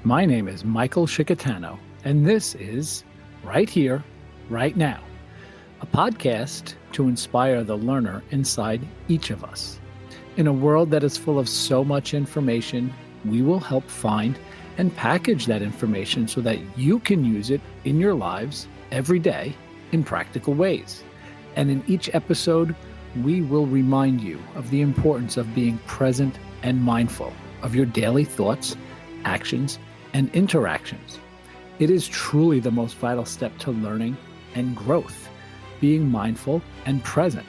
My name is Michael Shikatano, and this is Right Here, Right Now, a podcast to inspire the learner inside each of us. In a world that is full of so much information, we will help find and package that information so that you can use it in your lives every day in practical ways. And in each episode, we will remind you of the importance of being present and mindful of your daily thoughts, actions, and interactions. It is truly the most vital step to learning and growth, being mindful and present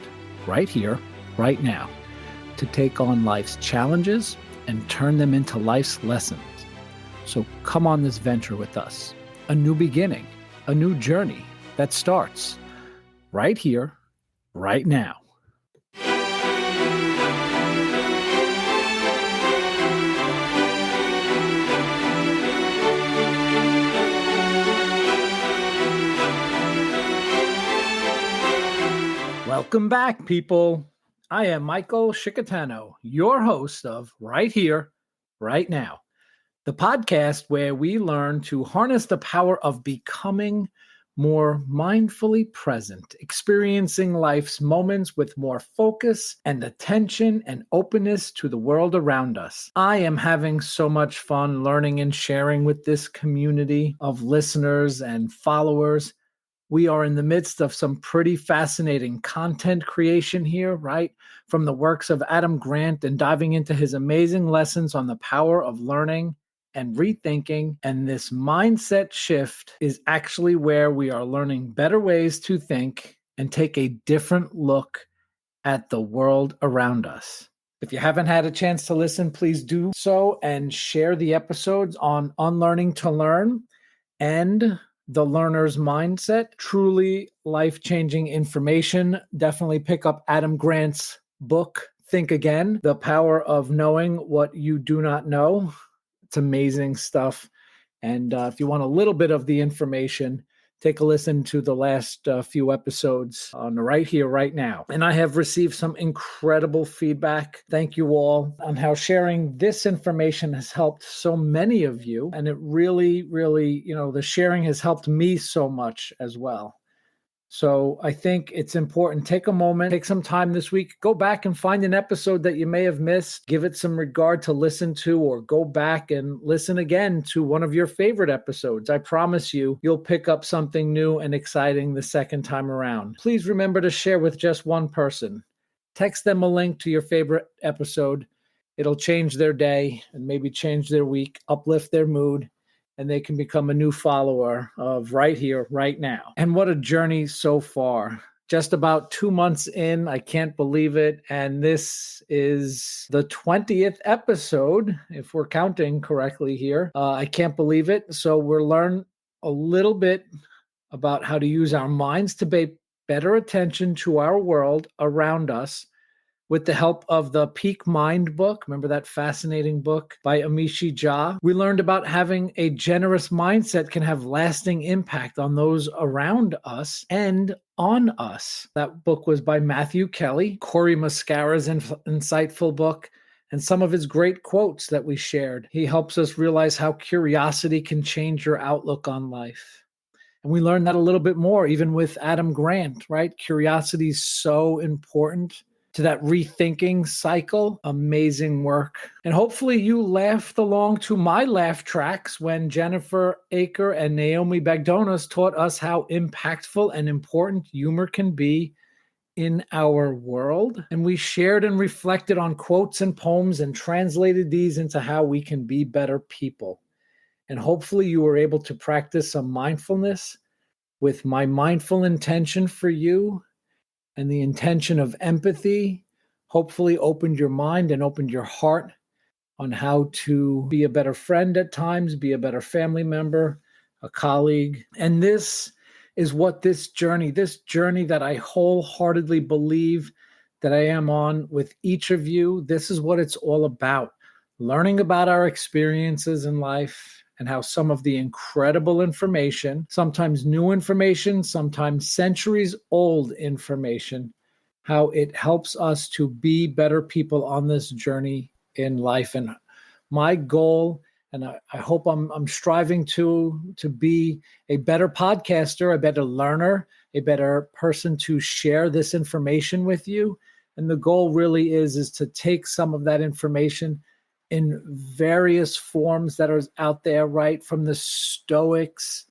right here, right now, to take on life's challenges and turn them into life's lessons. So come on this venture with us, a new beginning, a new journey that starts right here, right now. Welcome back, people. I am Michael Shikatano, your host of Right Here, Right Now, the podcast where we learn to harness the power of becoming more mindfully present, experiencing life's moments with more focus and attention and openness to the world around us. I am having so much fun learning and sharing with this community of listeners and followers. We are in the midst of some pretty fascinating content creation here, right? From the works of Adam Grant and diving into his amazing lessons on the power of learning and rethinking. And this mindset shift is actually where we are learning better ways to think and take a different look at the world around us. If you haven't had a chance to listen, please do so and share the episodes on Unlearning to Learn and The Learner's Mindset. Truly life-changing information. Definitely pick up Adam Grant's book, Think Again, The Power of Knowing What You Do Not Know. It's amazing stuff. And if you want a little bit of the information, take a listen to the last few episodes on Right Here, Right Now. And I have received some incredible feedback. Thank you all on how sharing this information has helped so many of you. And it really, the sharing has helped me so much as well. So I think it's important. Take a moment, take some time this week, go back and find an episode that you may have missed, give it some regard to listen to, or go back and listen again to one of your favorite episodes. I promise you'll pick up something new and exciting the second time around. Please remember to share with just one person. Text them a link to your favorite episode. It'll change their day and maybe change their week, uplift their mood, and they can become a new follower of Right Here, Right Now. And what a journey so far. Just about 2 months in, I can't believe it. And this is the 20th episode, if we're counting correctly here. I can't believe it. So we'll learn a little bit about how to use our minds to pay better attention to our world around us with the help of the Peak Mind book. Remember that fascinating book by Amishi Jha? We learned about having a generous mindset can have lasting impact on those around us and on us. That book was by Matthew Kelly, Corey Muscara's insightful book, and some of his great quotes that we shared. He helps us realize how curiosity can change your outlook on life. And we learned that a little bit more, even with Adam Grant, right? Curiosity is so important to that rethinking cycle. Amazing work. And hopefully you laughed along to my laugh tracks when Jennifer Aker and Naomi Bagdonas taught us how impactful and important humor can be in our world. And we shared and reflected on quotes and poems and translated these into how we can be better people. And hopefully you were able to practice some mindfulness with my mindful intention for you. And the intention of empathy hopefully opened your mind and opened your heart on how to be a better friend at times, be a better family member, a colleague. And this is what this journey that I wholeheartedly believe that I am on with each of you, this is what it's all about. Learning about our experiences in life and how some of the incredible information, sometimes new information, sometimes centuries old information, how it helps us to be better people on this journey in life. And my goal And I hope I'm striving to be a better podcaster, a better learner, a better person to share this information with you. And the goal really is to take some of that information in various forms that are out there, right? From the Stoics,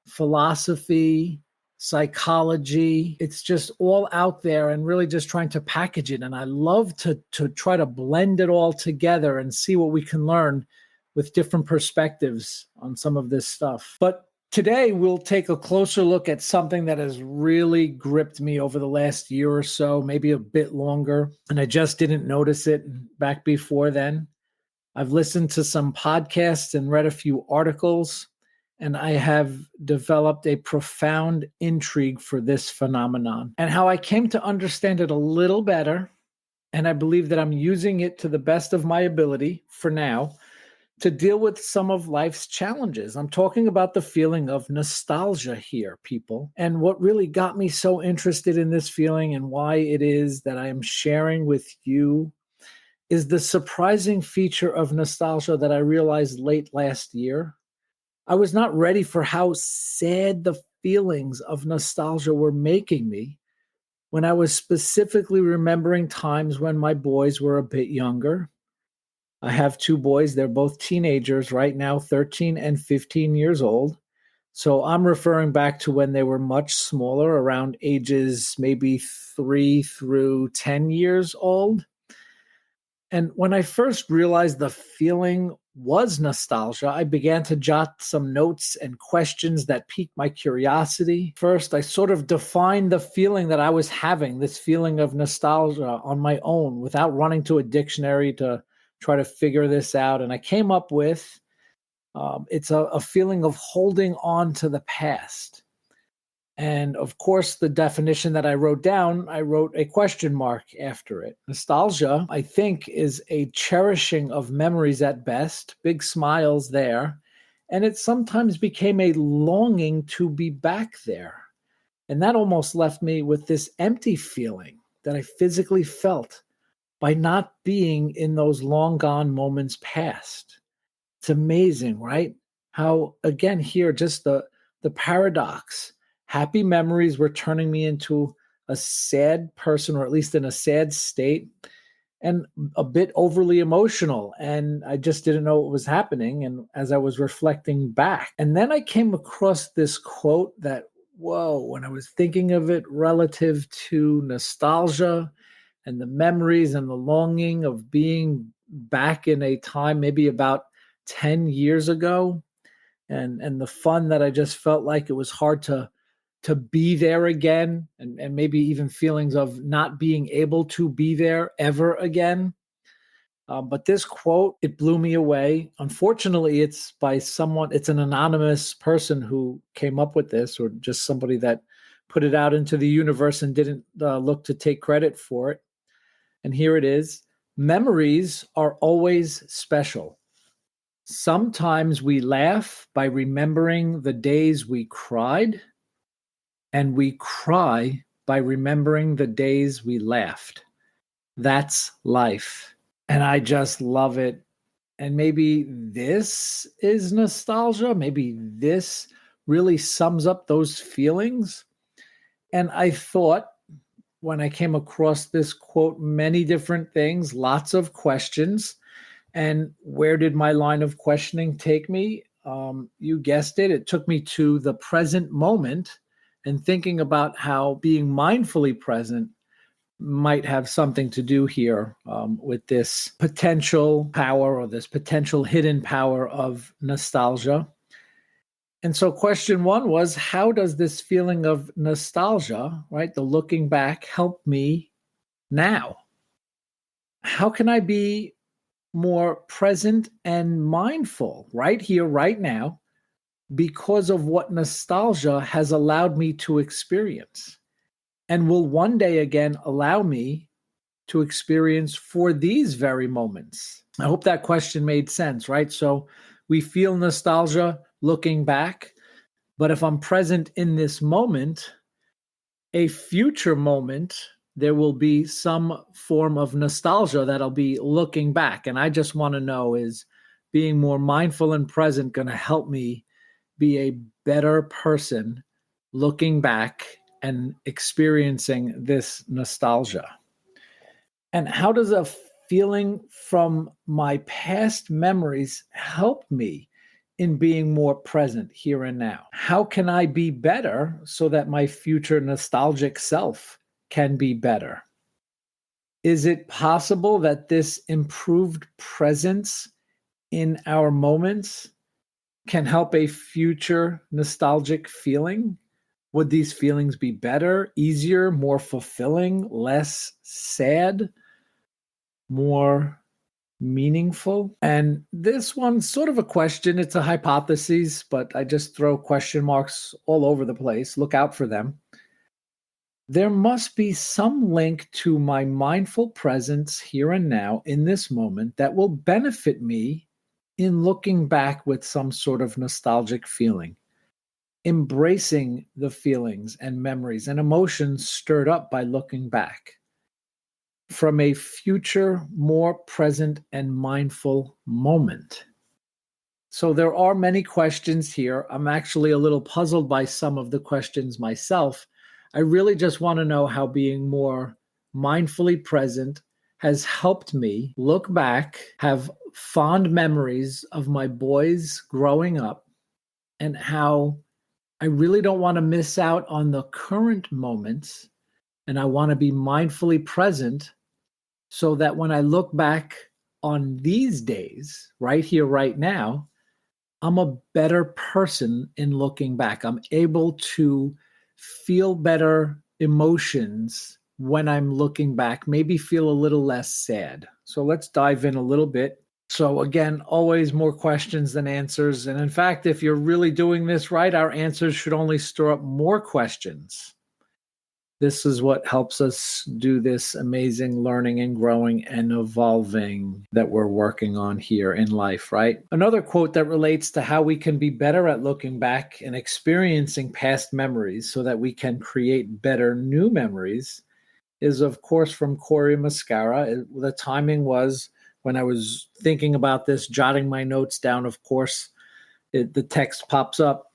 philosophy, psychology. It's just all out there and really just trying to package it. And I love to try to blend it all together and see what we can learn with different perspectives on some of this stuff. But today we'll take a closer look at something that has really gripped me over the last year or so, maybe a bit longer. And I just didn't notice it back before then. I've listened to some podcasts and read a few articles, and I have developed a profound intrigue for this phenomenon and how I came to understand it a little better. And I believe that I'm using it to the best of my ability for now to deal with some of life's challenges. I'm talking about the feeling of nostalgia here, people. And what really got me so interested in this feeling and why it is that I am sharing with you is the surprising feature of nostalgia that I realized late last year. I was not ready for how sad the feelings of nostalgia were making me when I was specifically remembering times when my boys were a bit younger. I have two boys. They're both teenagers right now, 13 and 15 years old. So I'm referring back to when they were much smaller, around ages maybe 3 through 10 years old. And when I first realized the feeling was nostalgia, I began to jot some notes and questions that piqued my curiosity. First, I sort of defined the feeling that I was having, this feeling of nostalgia on my own without running to a dictionary to try to figure this out. And I came up with it's a feeling of holding on to the past. And of course, the definition that I wrote down, I wrote a question mark after it. Nostalgia, I think, is a cherishing of memories at best, big smiles there. And it sometimes became a longing to be back there. And that almost left me with this empty feeling that I physically felt by not being in those long gone moments past. It's amazing, right? How, again, here, just the paradox. Happy memories were turning me into a sad person, or at least in a sad state, and a bit overly emotional. And I just didn't know what was happening. And as I was reflecting back, and then I came across this quote that, whoa, when I was thinking of it relative to nostalgia and the memories and the longing of being back in a time maybe about 10 years ago, and the fun that I just felt like it was hard to be there again, and maybe even feelings of not being able to be there ever again. But this quote, it blew me away. Unfortunately, it's by someone, it's an anonymous person who came up with this, or just somebody that put it out into the universe and didn't look to take credit for it. And here it is. Memories are always special. Sometimes we laugh by remembering the days we cried, and we cry by remembering the days we laughed. That's life. And I just love it. And maybe this is nostalgia. Maybe this really sums up those feelings. And I thought, when I came across this quote, many different things, lots of questions. And where did my line of questioning take me? You guessed it. It took me to the present moment and thinking about how being mindfully present might have something to do here with this potential power, or this potential hidden power of nostalgia. And so question one was, how does this feeling of nostalgia, right, the looking back, help me now? How can I be more present and mindful right here, right now, because of what nostalgia has allowed me to experience, and will one day again allow me to experience for these very moments? I hope that question made sense, right? So we feel nostalgia looking back, but if I'm present in this moment, a future moment, there will be some form of nostalgia that I'll be looking back. And I just want to know is, being more mindful and present going to help me be a better person looking back and experiencing this nostalgia? And how does a feeling from my past memories help me in being more present here and now? How can I be better so that my future nostalgic self can be better? Is it possible that this improved presence in our moments can help a future nostalgic feeling? Would these feelings be better, easier, more fulfilling, less sad, more meaningful? And this one's sort of a question. It's a hypothesis, but I just throw question marks all over the place. Look out for them. There must be some link to my mindful presence here and now in this moment that will benefit me in looking back with some sort of nostalgic feeling, embracing the feelings and memories and emotions stirred up by looking back from a future, more present and mindful moment. So there are many questions here. I'm actually a little puzzled by some of the questions myself. I really just want to know how being more mindfully present has helped me look back, have fond memories of my boys growing up, and how I really don't want to miss out on the current moments. And I want to be mindfully present so that when I look back on these days, right here, right now, I'm a better person in looking back. I'm able to feel better emotions when I'm looking back, maybe feel a little less sad. So let's dive in a little bit. So again, always more questions than answers. And in fact, if you're really doing this right, our answers should only stir up more questions. This is what helps us do this amazing learning and growing and evolving that we're working on here in life, right? Another quote that relates to how we can be better at looking back and experiencing past memories so that we can create better new memories is, of course, from Corey Muscara. The timing was when I was thinking about this, jotting my notes down, of course, the text pops up.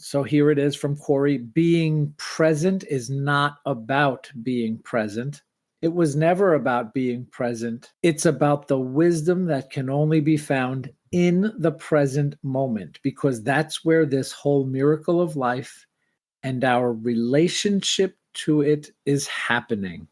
So here it is from Corey. Being present is not about being present. It was never about being present. It's about the wisdom that can only be found in the present moment, because that's where this whole miracle of life and our relationship to it is happening.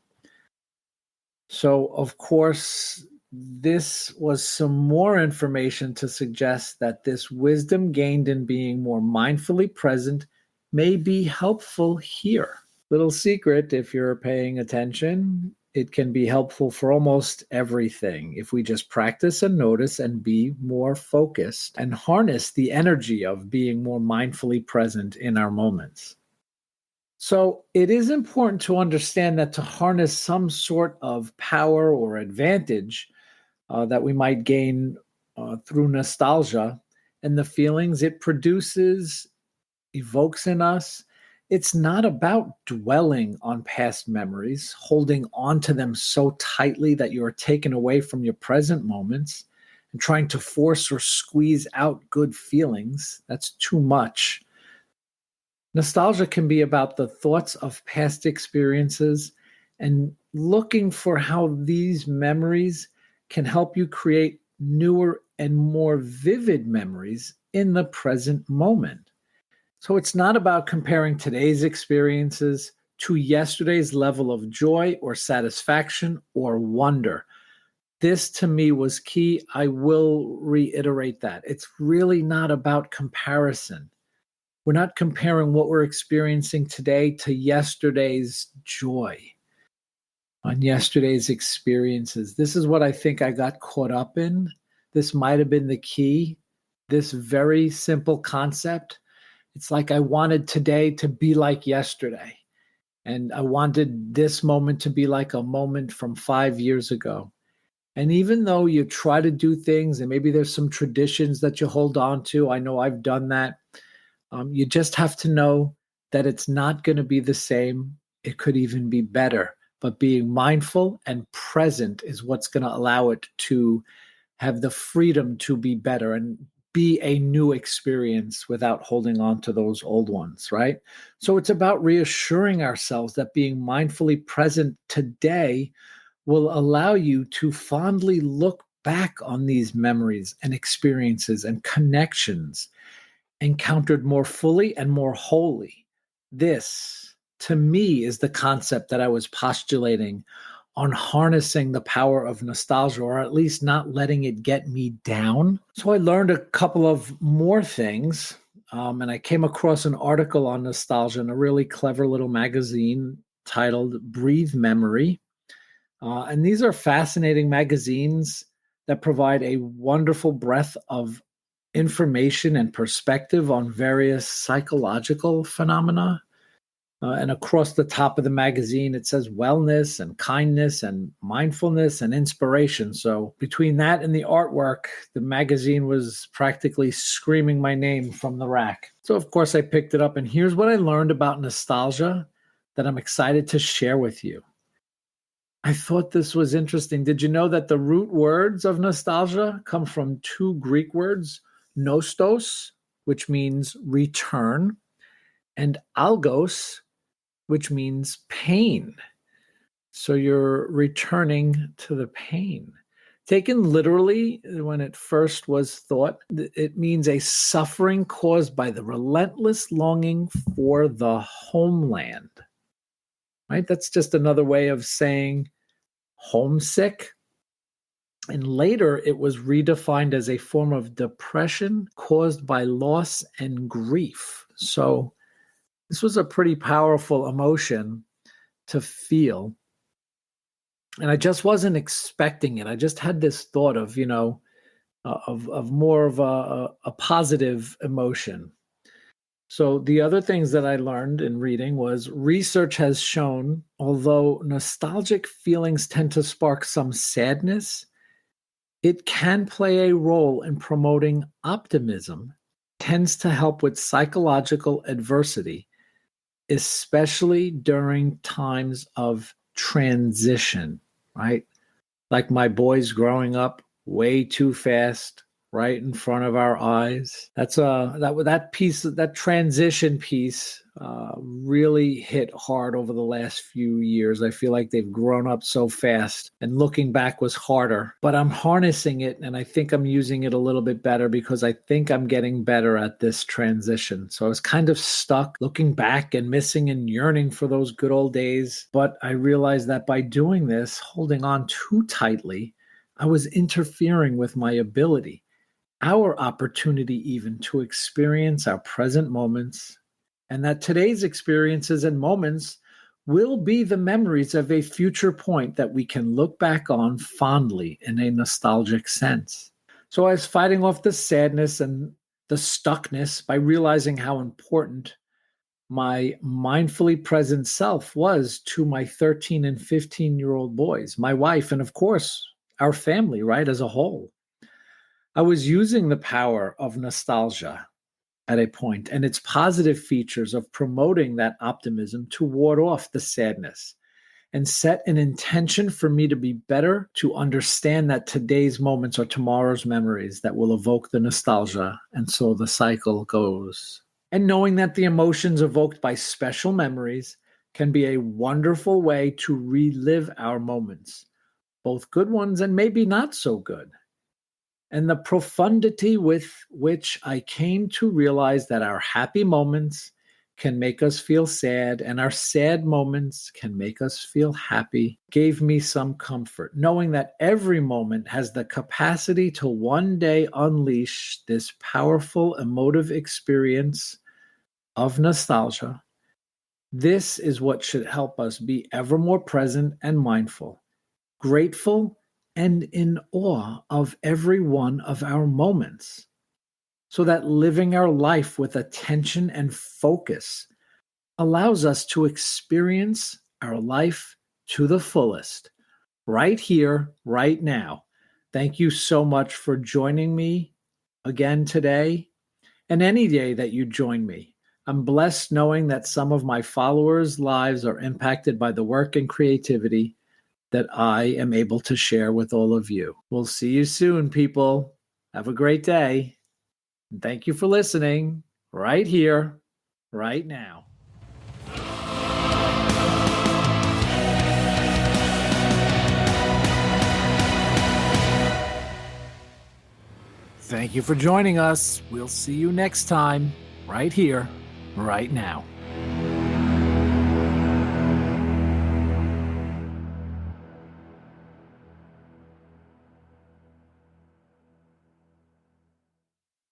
So, of course, this was some more information to suggest that this wisdom gained in being more mindfully present may be helpful here. Little secret, if you're paying attention, it can be helpful for almost everything if we just practice and notice and be more focused and harness the energy of being more mindfully present in our moments. So it is important to understand that to harness some sort of power or advantage that we might gain through nostalgia and the feelings it produces, evokes in us, it's not about dwelling on past memories, holding on to them so tightly that you are taken away from your present moments and trying to force or squeeze out good feelings. That's too much. Nostalgia can be about the thoughts of past experiences and looking for how these memories can help you create newer and more vivid memories in the present moment. So it's not about comparing today's experiences to yesterday's level of joy or satisfaction or wonder. This to me was key. I will reiterate that. It's really not about comparison. We're not comparing what we're experiencing today to yesterday's joy, on yesterday's experiences. This is what I think I got caught up in. This might have been the key. This very simple concept. It's like I wanted today to be like yesterday. And I wanted this moment to be like a moment from 5 years ago. And even though you try to do things and maybe there's some traditions that you hold on to, I know I've done that. You just have to know that it's not going to be the same. It could even be better. But being mindful and present is what's going to allow it to have the freedom to be better and be a new experience without holding on to those old ones, right? So it's about reassuring ourselves that being mindfully present today will allow you to fondly look back on these memories and experiences and connections encountered more fully and more wholly. This, to me, is the concept that I was postulating on harnessing the power of nostalgia, or at least not letting it get me down. So I learned a couple of more things, and I came across an article on nostalgia in a really clever little magazine titled Breathe Memory. And these are fascinating magazines that provide a wonderful breadth of information and perspective on various psychological phenomena. And across the top of the magazine, it says wellness and kindness and mindfulness and inspiration. So between that and the artwork, the magazine was practically screaming my name from the rack. So of course I picked it up, and here's what I learned about nostalgia that I'm excited to share with you. I thought this was interesting. Did you know that the root words of nostalgia come from two Greek words, nostos, which means return, and algos, which means pain. So you're returning to the pain. Taken literally, when it first was thought, it means a suffering caused by the relentless longing for the homeland. Right? That's just another way of saying homesick. And later, it was redefined as a form of depression caused by loss and grief. So this was a pretty powerful emotion to feel. And I just wasn't expecting it. I just had this thought of, of more of a positive emotion. So the other things that I learned in reading was research has shown, although nostalgic feelings tend to spark some sadness, it can play a role in promoting optimism, tends to help with psychological adversity, especially during times of transition, right? Like my boys growing up way too fast, right in front of our eyes. That piece, that transition piece, really hit hard over the last few years. I feel like they've grown up so fast, and looking back was harder. But I'm harnessing it, and I think I'm using it a little bit better because I think I'm getting better at this transition. So I was kind of stuck looking back and missing and yearning for those good old days. But I realized that by doing this, holding on too tightly, I was interfering with my ability, our opportunity even, to experience our present moments, and that today's experiences and moments will be the memories of a future point that we can look back on fondly in a nostalgic sense. So I was fighting off the sadness and the stuckness by realizing how important my mindfully present self was to my 13 and 15-year-old boys, my wife, and of course, our family, right, as a whole. I was using the power of nostalgia at a point and its positive features of promoting that optimism to ward off the sadness and set an intention for me to be better, to understand that today's moments are tomorrow's memories that will evoke the nostalgia. And so the cycle goes. And knowing that the emotions evoked by special memories can be a wonderful way to relive our moments, both good ones and maybe not so good. And the profundity with which I came to realize that our happy moments can make us feel sad and our sad moments can make us feel happy gave me some comfort, knowing that every moment has the capacity to one day unleash this powerful emotive experience of nostalgia. This is what should help us be ever more present and mindful, grateful and in awe of every one of our moments, so that living our life with attention and focus allows us to experience our life to the fullest, right here, right now. Thank you so much for joining me again today, and any day that you join me. I'm blessed knowing that some of my followers' lives are impacted by the work and creativity that I am able to share with all of you. We'll see you soon, people. Have a great day. And thank you for listening right here, right now. Thank you for joining us. We'll see you next time, right here, right now.